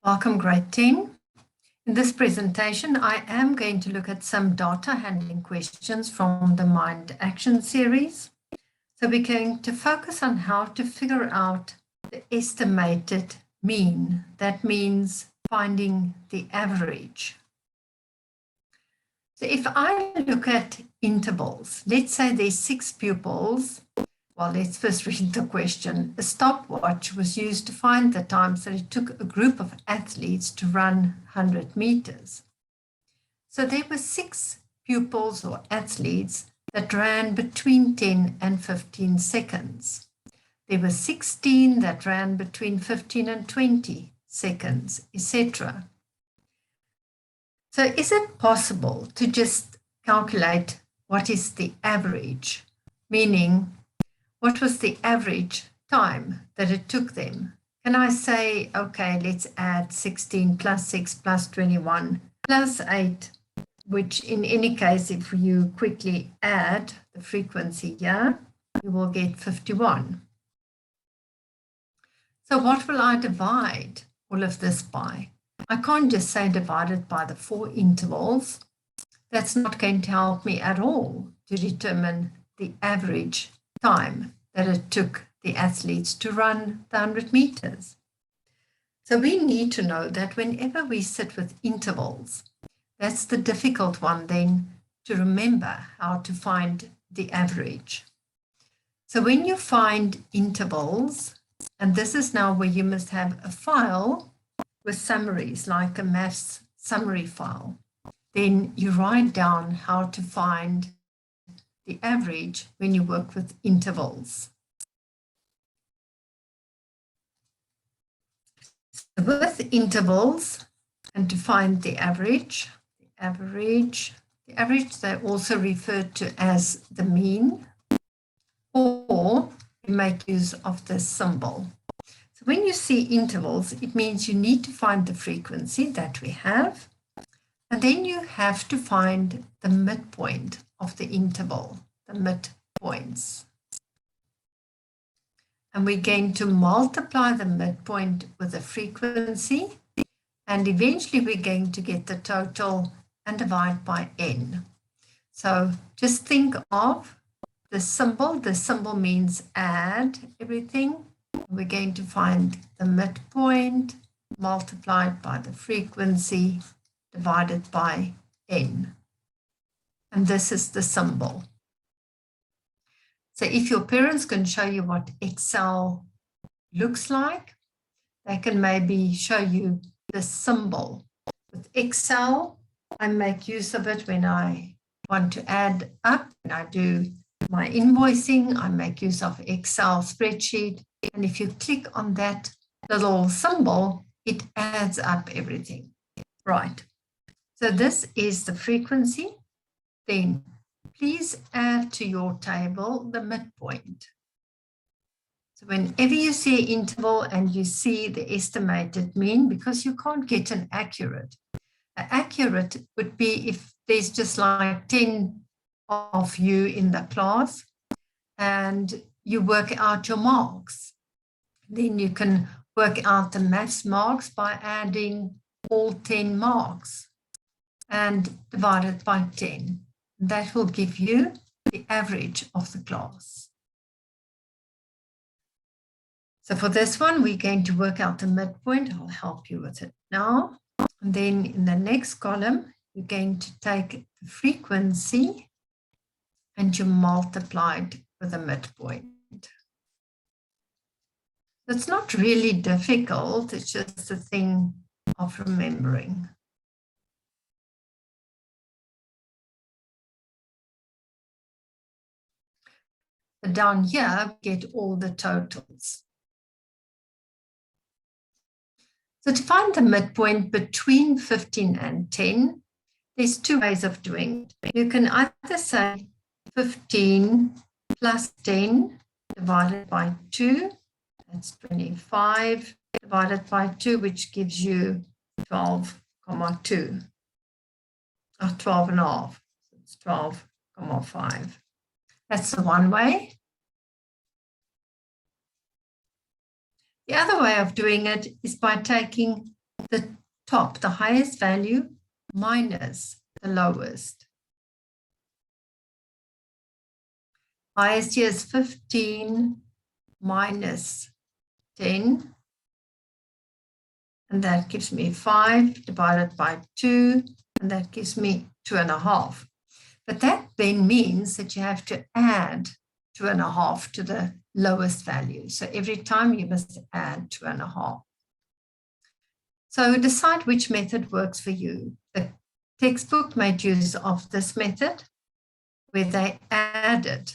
Welcome, grade 10. In this presentation, I am going to look at some data handling questions from the Mind Action series. So we're going to focus on how to figure out the estimated mean. That means finding the average. So if I look at intervals, let's say there's 6 pupils. Well, let's first read the question. A stopwatch was used to find the times that it took a group of athletes to run 100 meters. So there were 6 pupils or athletes that ran between 10 and 15 seconds. There were 16 that ran between 15 and 20 seconds, etc. So is it possible to just calculate what is the average, meaning what was the average time that it took them? Can I say, okay, let's add 16 plus 6 plus 21 plus 8, which in any case, if you quickly add the frequency here, you will get 51. So what will I divide all of this by? I can't just say divide it by the 4 intervals. That's not going to help me at all to determine the average time that it took the athletes to run the 100 meters. So we need to know that whenever we sit with intervals, that's the difficult one then to remember how to find the average. So when you find intervals, and this is now where you must have a file with summaries like a maths summary file, then you write down how to find the average when you work with intervals. With intervals, and to find the average, they're also referred to as the mean, or you make use of this symbol. So when you see intervals, it means you need to find the frequency that we have, and then you have to find the midpoint of the interval, the midpoints. And we're going to multiply the midpoint with the frequency, and eventually we're going to get the total and divide by n. So just think of the symbol. The symbol means add everything. We're going to find the midpoint multiplied by the frequency divided by n. And this is the symbol. So if your parents can show you what Excel looks like, they can maybe show you the symbol. With Excel, I make use of it when I want to add up. When I do my invoicing, I make use of Excel spreadsheet. And if you click on that little symbol, it adds up everything. Right. So this is the frequency. Then please add to your table the midpoint. So whenever you see an interval and you see the estimated mean, because you can't get an accurate would be if there's just like 10 of you in the class and you work out your marks. Then you can work out the maths marks by adding all 10 marks and divide it by 10. That will give you the average of the class. So for this one, we're going to work out the midpoint. I'll help you with it now. And then in the next column, you're going to take the frequency and you multiply it with the midpoint. It's not really difficult. It's just a thing of remembering. Down here, we get all the totals. So to find the midpoint between 15 and 10, there's 2 ways of doing it. You can either say 15 plus 10 divided by 2, that's 25, divided by 2, which gives you 12,2, or 12 and a half, so it's 12,5. That's the one way. The other way of doing it is by taking the top, the highest value, minus the lowest. Highest here is 15 minus 10. And that gives me 5 divided by 2. And that gives me 2.5. But that then means that you have to add 2.5 to the lowest value. So every time you must add 2.5. So decide which method works for you. The textbook made use of this method where they added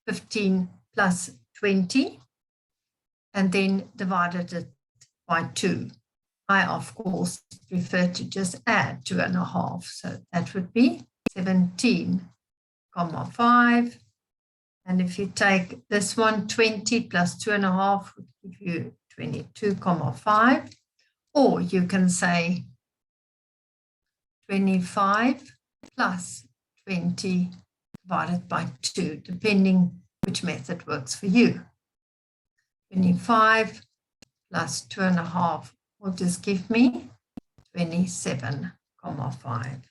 15 plus 20 and then divided it by 2. I, of course, prefer to just add 2.5. So that would be 17,5. And if you take this one, 20 plus 2.5 would give you 22,5. Or you can say 25 plus 20 divided by 2, depending which method works for you. 25 plus 2.5 will just give me 27,5.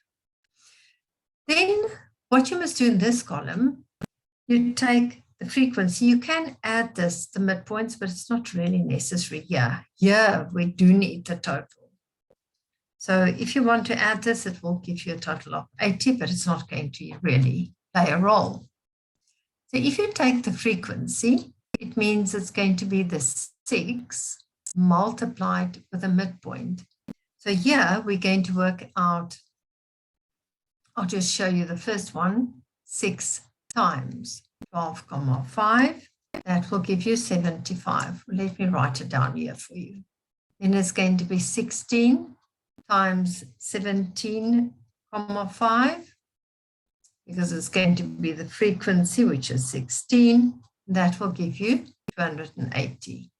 Then what you must do in this column, you take the frequency. You can add this, the midpoints, but it's not really necessary here. Here we do need the total. So if you want to add this, it will give you a total of 80, but it's not going to really play a role. So if you take the frequency, it means it's going to be the 6 multiplied with a midpoint. So here we're going to work out, I'll just show you the first one, 6 times 12,5. That will give you 75. Let me write it down here for you. Then it's going to be 16 times 17,5, because it's going to be the frequency, which is 16. That will give you 280.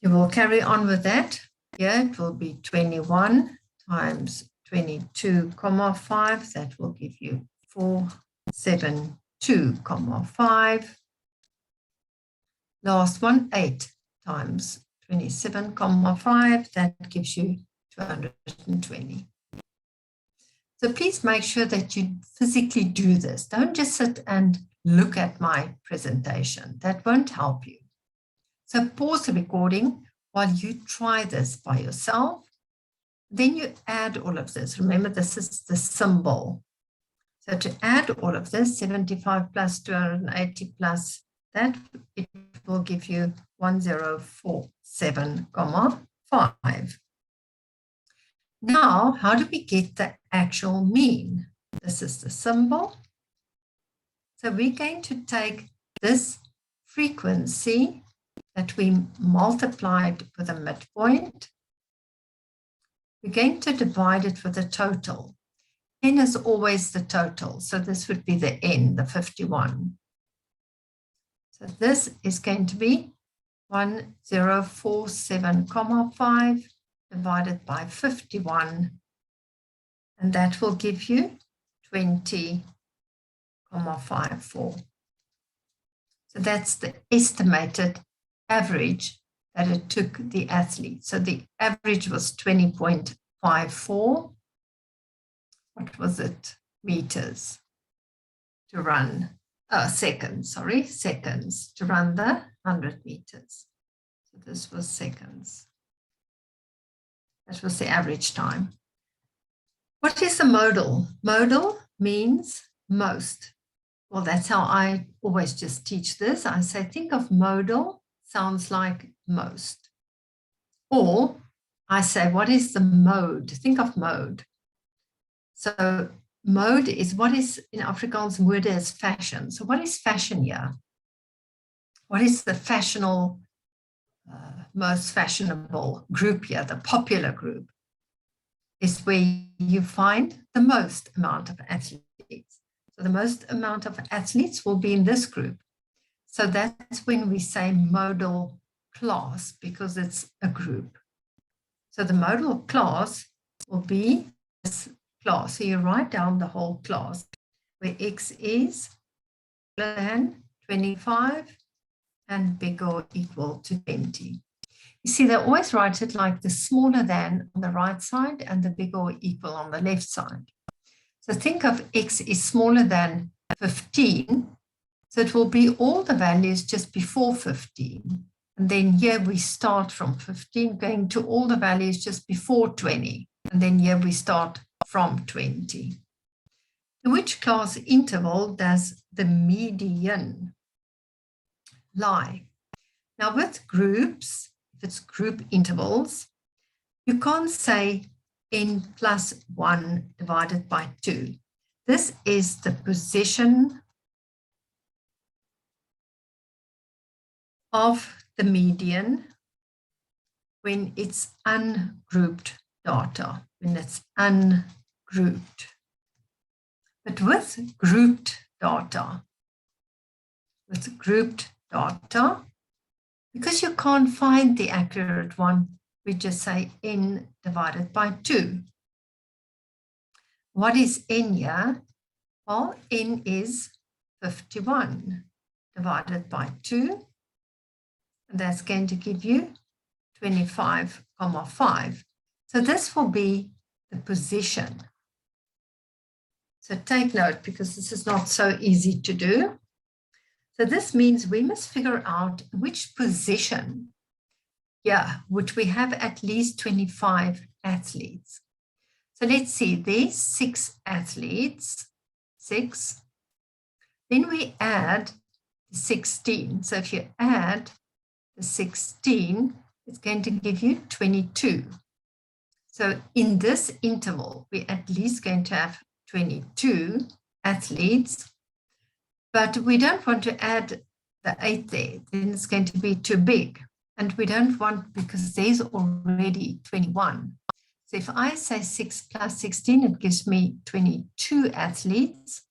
You will carry on with that. Here it will be 21 times 22,5. That will give you 472,5. Last one, 8 times 27,5. That gives you 220. So please make sure that you physically do this. Don't just sit and look at my presentation. That won't help you. So pause the recording while you try this by yourself. Then you add all of this. Remember, this is the symbol. So to add all of this, 75 plus 280 plus that, it will give you 1047,5. Now, how do we get the actual mean? This is the symbol. So we're going to take this frequency that we multiplied with a midpoint. We're going to divide it with a total. N is always the total. So this would be the N, the 51. So this is going to be 1047,5 divided by 51. And that will give you 20,54. So that's the estimated average that it took the athlete. So the average was 20.54. What was it? Meters to run, seconds to run the 100 meters. So this was seconds. That was the average time. What is the modal? Modal means most. Well, that's how I always just teach this. I say, think of modal, sounds like most. Or I say, what is the mode? Think of mode. So mode is what is in Afrikaans, mode is fashion. So what is fashion here? What is the most fashionable group here, the popular group? Is where you find the most amount of athletes. So the most amount of athletes will be in this group. So that's when we say modal class, because it's a group. So the modal class will be this class. So you write down the whole class where X is greater than 25 and bigger or equal to 20. You see, they always write it like the smaller than on the right side and the bigger or equal on the left side. So think of x is smaller than 15. So it will be all the values just before 15. And then here we start from 15 going to all the values just before 20. And then here we start from 20. In which class interval does the median lie? Now with groups, if it's group intervals, you can't say n plus 1 divided by 2. This is the position of the median when it's ungrouped data, when it's ungrouped. But with grouped data, because you can't find the accurate one, we just say n divided by 2. What is n here? Well, n is 51 divided by 2. And that's going to give you 25,5. So this will be the position. So take note, because this is not so easy to do. So this means we must figure out which position, would we have at least 25 athletes. So let's see, there's 6 athletes, 6. Then we add 16. So if you add the 16, it's going to give you 22. So in this interval, we're at least going to have 22 athletes, but we don't want to add the 8 there, then it's going to be too big. And we don't want, because there's already 21. So if I say 6 plus 16, it gives me 22 athletes,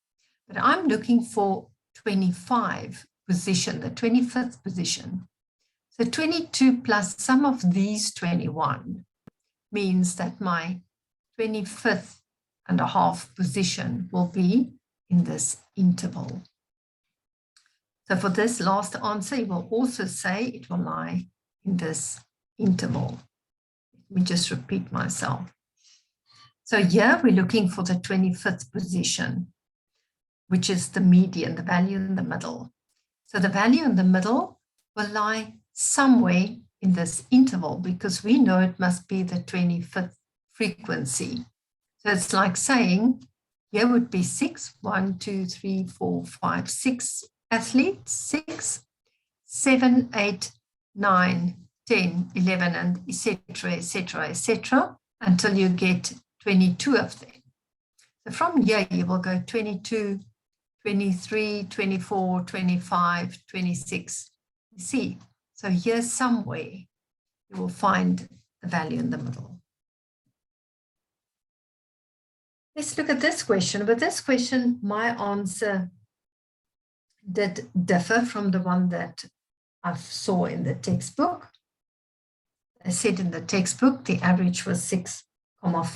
but I'm looking for 25 position, the 25th position. So 22 plus some of these 21 means that my 25th and a half position will be in this interval. So for this last answer, you will also say it will lie in this interval. Let me just repeat myself. So here we're looking for the 25th position, which is the median, the value in the middle. So the value in the middle will lie somewhere in this interval because we know it must be the 25th frequency. So it's like saying here would be 6, 1, 2, 3, 4, 5, 6 athletes, 6, 7, 8, 9, 10, 11, and etc., until you get 22 of them. So from here, you will go 22, 23, 24, 25, 26. You see, so here somewhere you will find the value in the middle. Let's look at this question. With this question, my answer did differ from the one that I saw in the textbook. I said in the textbook, the average was 6,5.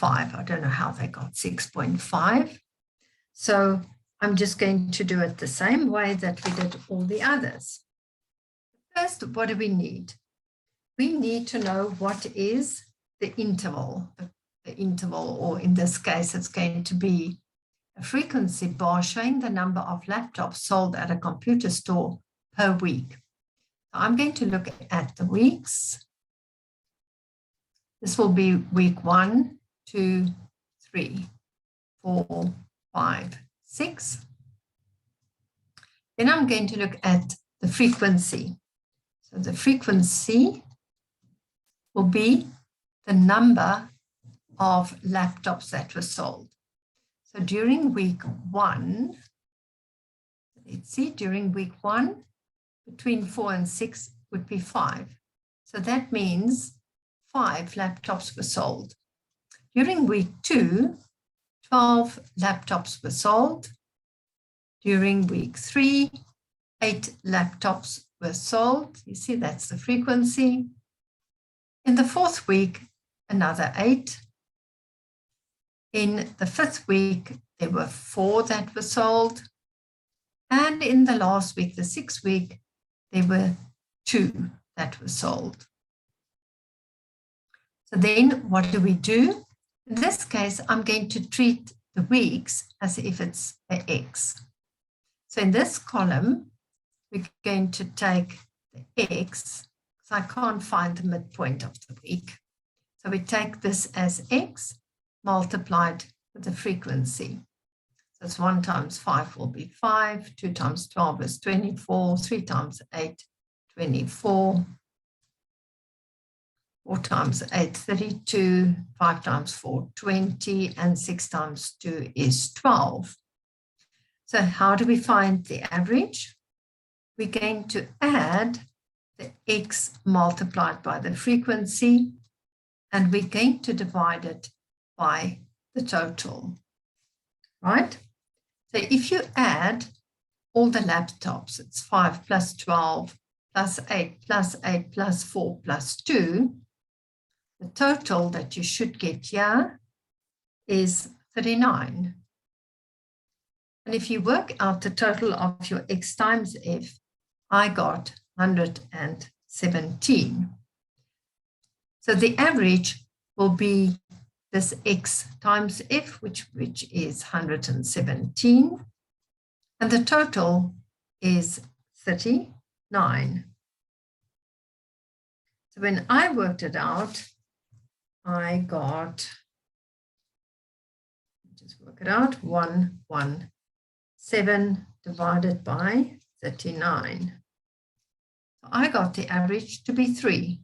I don't know how they got 6.5. So I'm just going to do it the same way that we did all the others. First, what do we need? We need to know what is the interval. The interval, or in this case, it's going to be a frequency bar showing the number of laptops sold at a computer store per week. I'm going to look at the weeks. This will be week 1, 2, 3, 4, 5, 6. Then I'm going to look at the frequency. So the frequency will be the number of laptops that were sold. So during week 1, let's see, during week 1, between 4 and 6 would be 5. So that means 5 laptops were sold. During week 2, 12 laptops were sold. During week 3, 8 laptops were sold. You see, that's the frequency. In the 4th week, another 8. In the 5th week, there were 4 that were sold. And in the last week, the 6th week, there were 2 that were sold. So then what do we do? In this case, I'm going to treat the weeks as if it's an X. So in this column, we're going to take the X, because I can't find the midpoint of the week. So we take this as X multiplied with the frequency. So it's 1 times 5 will be 5, 2 times 12 is 24, 3 times 8, 24, 4 times 8, 32, 5 times 4, 20, and 6 times 2 is 12. So how do we find the average? We're going to add the X multiplied by the frequency, and we're going to divide it by the total, right? So if you add all the laptops, it's 5 plus 12 plus 8 plus 8 plus 4 plus 2. The total that you should get here is 39. And if you work out the total of your X times F, I got 117. So the average will be this X times F, which is 117. And the total is 39. So when I worked it out, I got, just work it out, 117 divided by 39. So I got the average to be 3.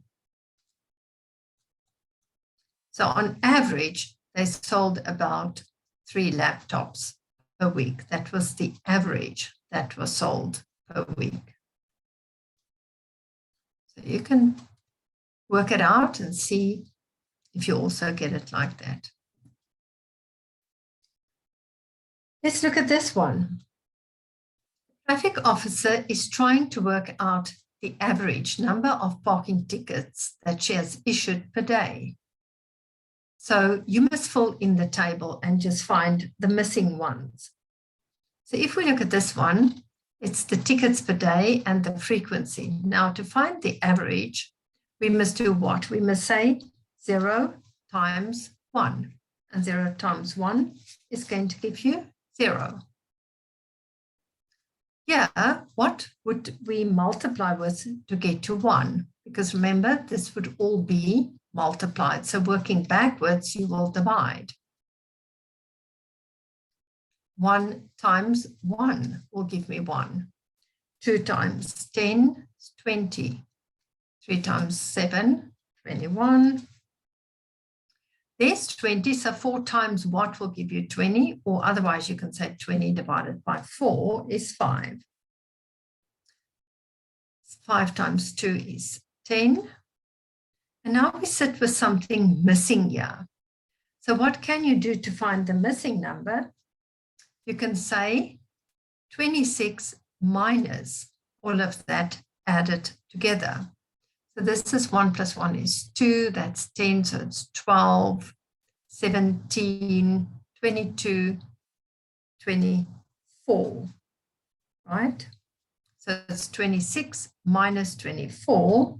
So on average, they sold about 3 laptops per week. That was the average that was sold per week. So you can work it out and see if you also get it like that. Let's look at this one. The traffic officer is trying to work out the average number of parking tickets that she has issued per day. So you must fill in the table and just find the missing ones. So if we look at this one, it's the tickets per day and the frequency. Now to find the average, we must do what? We must say 0 times 1. And 0 times 1 is going to give you 0. Yeah, what would we multiply with to get to 1? Because remember, this would all be multiplied. So working backwards, you will divide. 1 times 1 will give me 1. 2 times 10 is 20. 3 times 7, 21. There's 20, so 4 times what will give you 20, or otherwise you can say 20 divided by 4 is 5. 5 times 2 is 10. And now we sit with something missing here. So what can you do to find the missing number? You can say 26 minus all of that added together. So this is 1 plus 1 is 2, that's 10, so it's 12, 17, 22, 24, right? So it's 26 minus 24.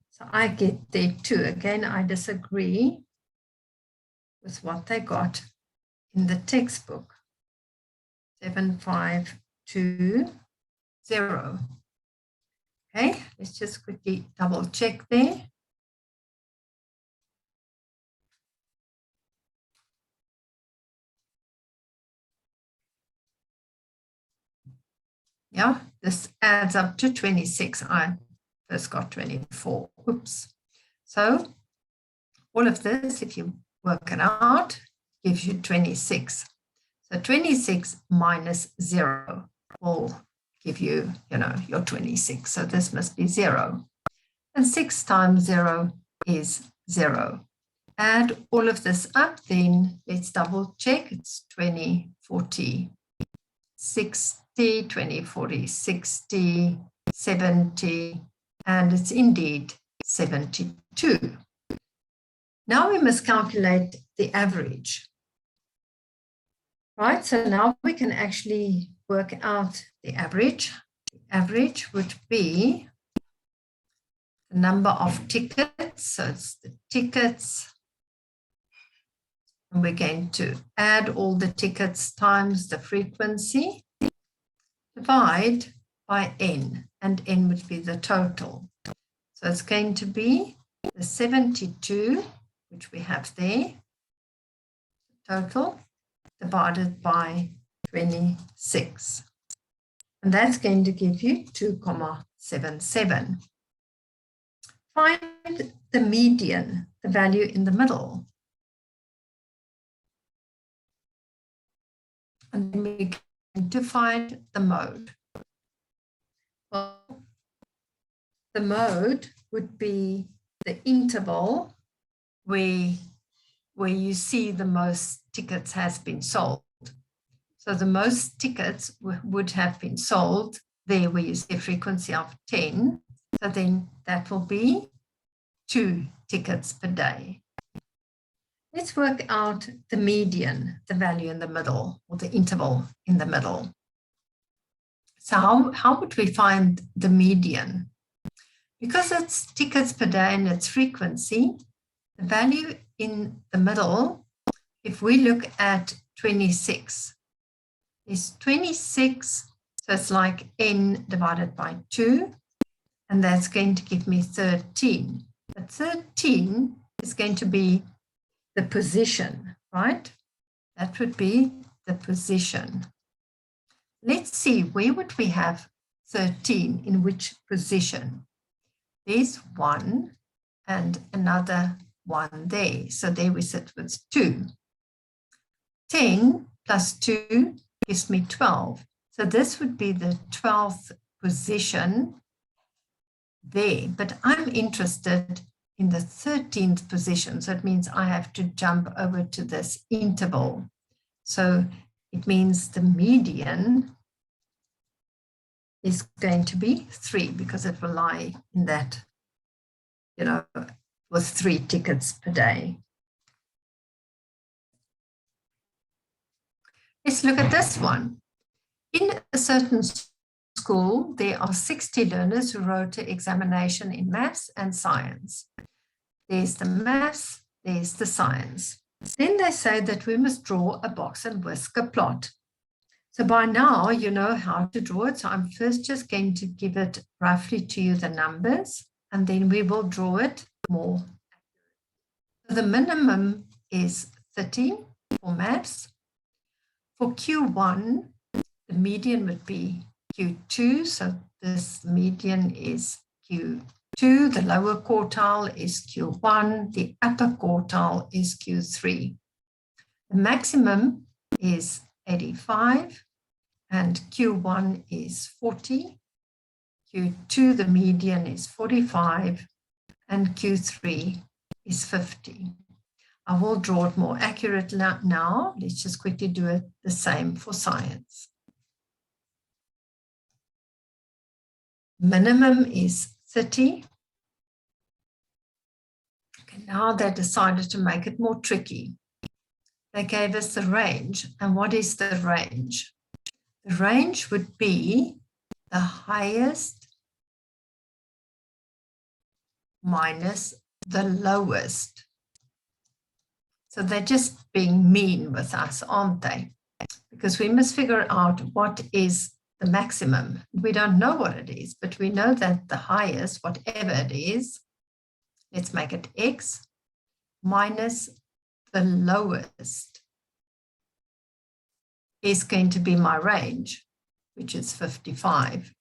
So I get there 2. Again, I disagree with what they got in the textbook. 7520. Okay, let's just quickly double check there. Yeah, this adds up to 26. I first got 24. Oops. So all of this, if you work it out, gives you 26. So 26 minus 0 will give you, your 26. So this must be 0. And 6 times 0 is 0. Add all of this up, then let's double check. It's 20, 40, 60, 20, 40, 60, 70, and it's indeed 72. Now we must calculate the average. Right, so now we can actually work out the average. The average would be the number of tickets. So it's the tickets. And we're going to add all the tickets times the frequency, divide by n, and n would be the total. So it's going to be the 72, which we have there, total, divided by 26. And that's going to give you 2,77. Find the median, the value in the middle. And then we're going to find the mode. Well, the mode would be the interval where you see the most tickets has been sold. So the most tickets would have been sold there where you see a frequency of 10. So then that will be 2 tickets per day. Let's work out the median, the value in the middle, or the interval in the middle. So how would we find the median? Because it's tickets per day and it's frequency, the value in the middle, if we look at 26, is 26, so it's like n divided by 2, and that's going to give me 13. But 13 is going to be the position, right? That would be the position. Let's see, where would we have 13, in which position? There's 1 and another 1 there. So there we sit with 2. 10 plus 2 gives me 12. So this would be the 12th position there. But I'm interested in the 13th position. So it means I have to jump over to this interval. So it means the median is going to be 3 because it will lie in that, with 3 tickets per day. Let's look at this one. In a certain school, there are 60 learners who wrote an examination in maths and science. There's the maths, there's the science. Then they say that we must draw a box and whisker plot. So by now, you know how to draw it. So I'm first just going to give it roughly to you, the numbers, and then we will draw it more. So the minimum is 30 for maths. For Q1, the median would be Q2. So this median is Q2. The lower quartile is Q1. The upper quartile is Q3. The maximum is 85 and Q1 is 40. Q2, the median is 45 and Q3 is 50. I will draw it more accurate now. Let's just quickly do it the same for science. Minimum is 30. Okay, now they decided to make it more tricky. They gave us the range. And what is the range? The range would be the highest minus the lowest. So they're just being mean with us, aren't they? Because we must figure out what is the maximum. We don't know what it is, but we know that the highest, whatever it is, let's make it x, minus the lowest is going to be my range, which is 55.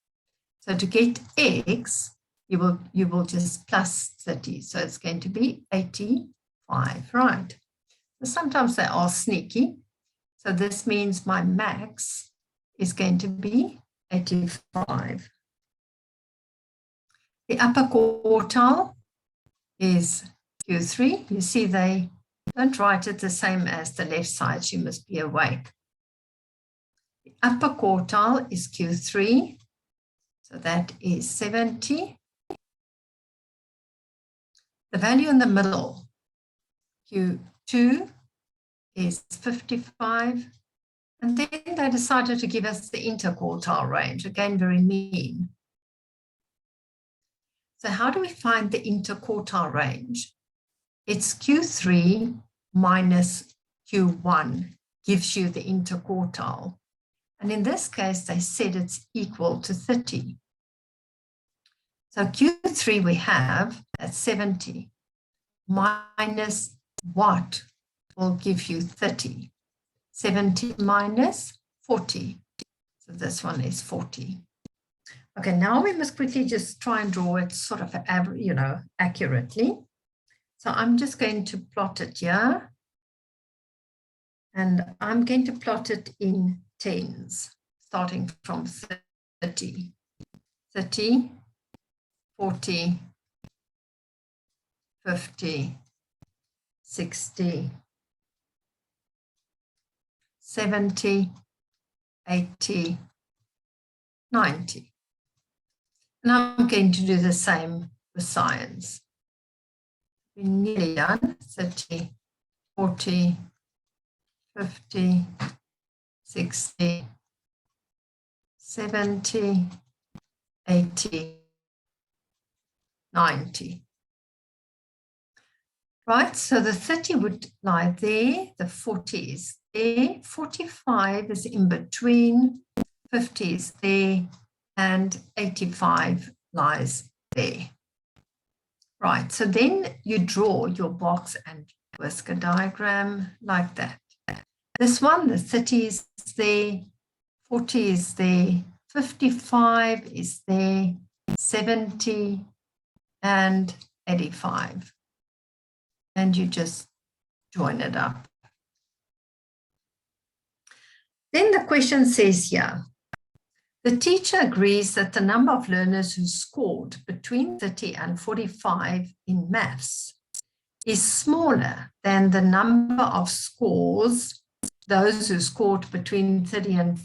So to get x, you will just plus 30. So it's going to be 85, right? So sometimes they are sneaky. So this means my max is going to be 85. The upper quartile is Q3. You see they don't write it the same as the left side. So you must be awake. The upper quartile is Q3. So that is 70. The value in the middle, Q2, is 55. And then they decided to give us the interquartile range, again, very mean. So how do we find the interquartile range? It's Q3 minus Q1 gives you the interquartile. And in this case, they said it's equal to 30. So Q3 we have at 70 minus what will give you 30? 70 minus 40. So this one is 40. Okay, now we must quickly just try and draw it sort of, accurately. So I'm just going to plot it here. And I'm going to plot it in tens, starting from 30, 30, 40, 50, 60, 70, 80, 90. And I'm going to do the same with science. We're nearly done. 30, 40, 50, 60, 70, 80, 90. Right, so the 30 would lie there, the 40 is there, 45 is in between, 50 is there, and 85 lies there. Right, so then you draw your box and whisker diagram like that. This one, the 30 is there, 40 is there, 55 is there, 70, and 85. And you just join it up. Then the question says here, the teacher agrees that the number of learners who scored between 30 and 45 in maths is smaller than the number of scores, those who scored between 30 and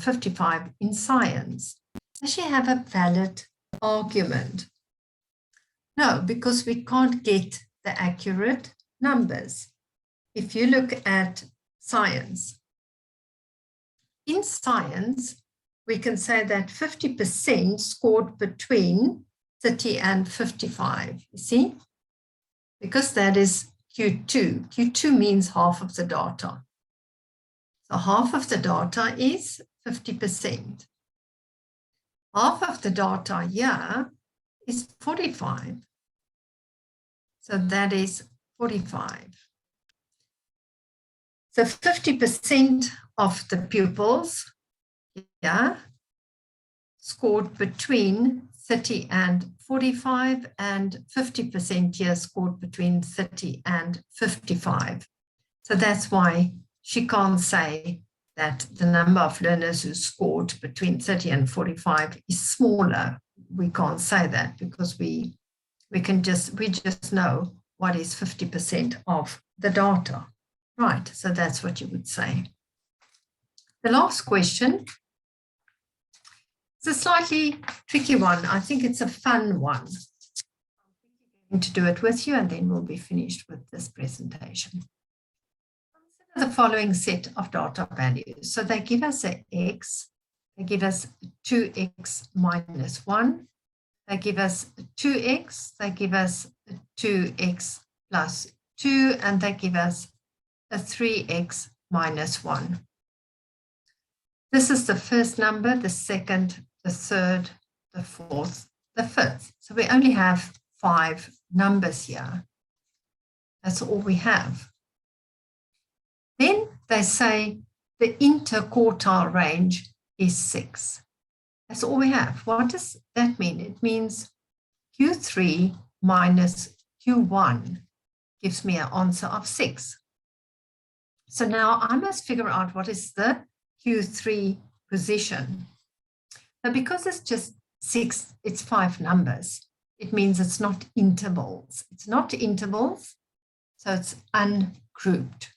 55 in science. Does she have a valid argument? No, because we can't get the accurate numbers. If you look at science, in science, we can say that 50% scored between 30 and 55, you see? Because that is Q2. Q2 means half of the data. So half of the data is 50%. Half of the data here is 45. So that is 45. So 50% of the pupils scored between 30 and 45, and 50% here scored between 30 and 55. So that's why she can't say that the number of learners who scored between 30 and 45 is smaller. We can't say that because we just know what is 50% of the data. Right, so that's what you would say. The last question is a slightly tricky one. I think it's a fun one. I'm going to do it with you and then we'll be finished with this presentation. Consider the following set of data values. So they give us an x, they give us 2x minus 1, they give us 2x, they give us 2x plus 2, and they give us a 3x minus 1. This is the first number, the second, the third, the fourth, the fifth. So we only have 5 numbers here. That's all we have. Then they say the interquartile range is 6. That's all we have. What does that mean? It means Q3 minus Q1 gives me an answer of 6. So now I must figure out what is the Q3 position. Now, because it's just 6, it's 5 numbers. It means it's not intervals. It's not intervals, so it's ungrouped.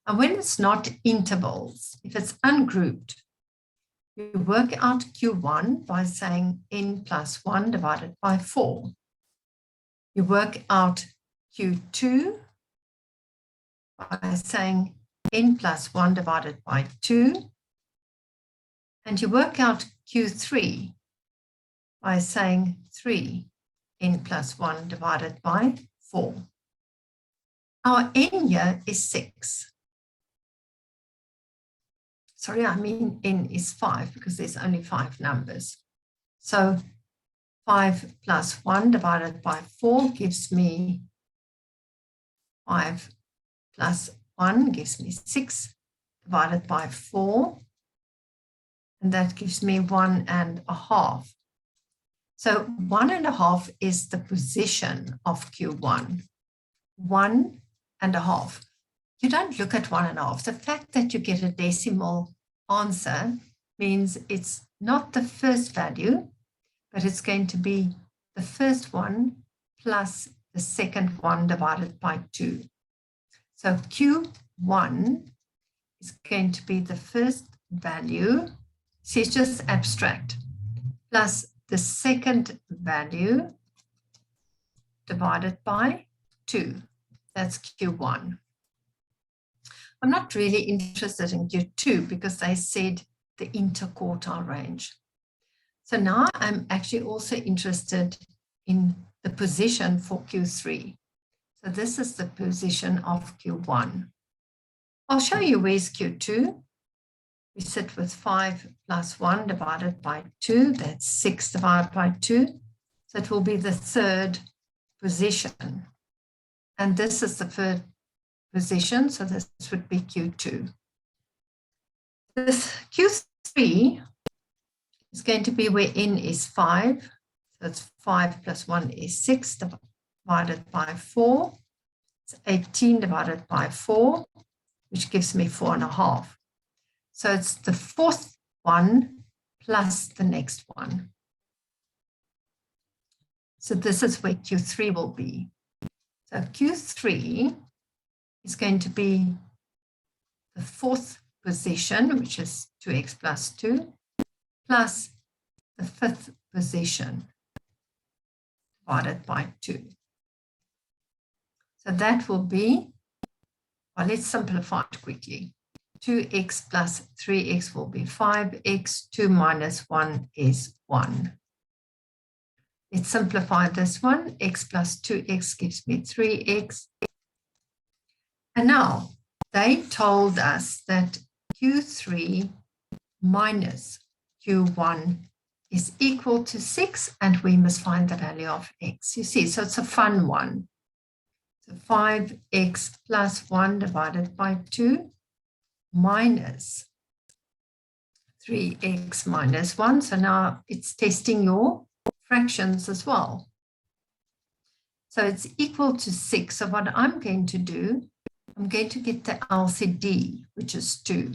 And when it's not intervals, if it's ungrouped, you work out Q1 by saying n plus 1 divided by 4. You work out Q2 by saying n plus 1 divided by 2. And you work out Q3 by saying 3n plus 1 divided by 4. Our n here is 6. Sorry, I mean n is 5 because there's only 5 numbers. So 5 plus 1 divided by 4 gives me 5 plus 1 gives me 6 divided by 4. And that gives me 1.5. So 1.5 is the position of Q1. 1.5. You don't look at 1.5. The fact that you get a decimal answer means it's not the first value, but it's going to be the first one plus the second one divided by 2. So Q1 is going to be the first value. See, it's just abstract, plus the second value divided by 2. That's Q1. I'm not really interested in Q2 because they said the interquartile range. So now I'm actually also interested in the position for Q3. So this is the position of Q1. I'll show you where's Q2. We sit with 5 plus 1 divided by 2. That's 6 divided by 2. So it will be the third position. And this is the third position. So this would be Q2. This Q3 is going to be where n is 5. So it's 5 plus 1 is 6 divided by 4. It's 18 divided by 4, which gives me 4.5. So it's the fourth one plus the next one. So this is where Q3 will be. So Q3 is going to be the fourth position, which is 2x plus 2, plus the fifth position divided by 2. So that will be, well, let's simplify it quickly. 2x plus 3x will be 5x, 2 minus 1 is 1. Let's simplify this one. X plus 2x gives me 3x. And now they told us that Q3 minus Q1 is equal to 6, and we must find the value of x. You see, so it's a fun one. So 5x plus 1 divided by 2 minus 3x minus 1. So now it's testing your fractions as well. So it's equal to 6. So what I'm going to do, I'm going to get the LCD, which is 2.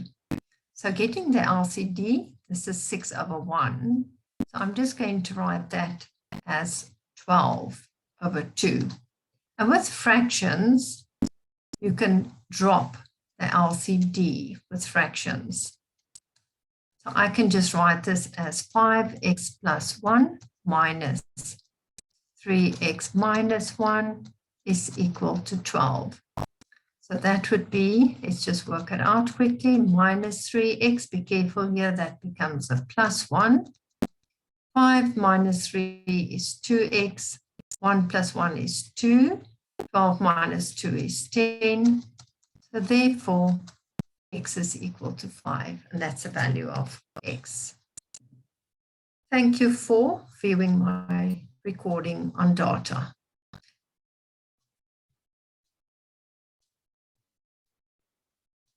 So getting the LCD, this is 6 over 1. So I'm just going to write that as 12 over 2. And with fractions, you can drop the LCD with fractions. So I can just write this as 5x plus 1 minus 3x minus 1 is equal to 12. So that would be, let's just work it out quickly, minus 3x, be careful here, that becomes a plus 1. 5 minus 3 is 2x, 1 plus 1 is 2, 12 minus 2 is 10. So therefore, x is equal to 5, and that's the value of x. Thank you for viewing my recording on data.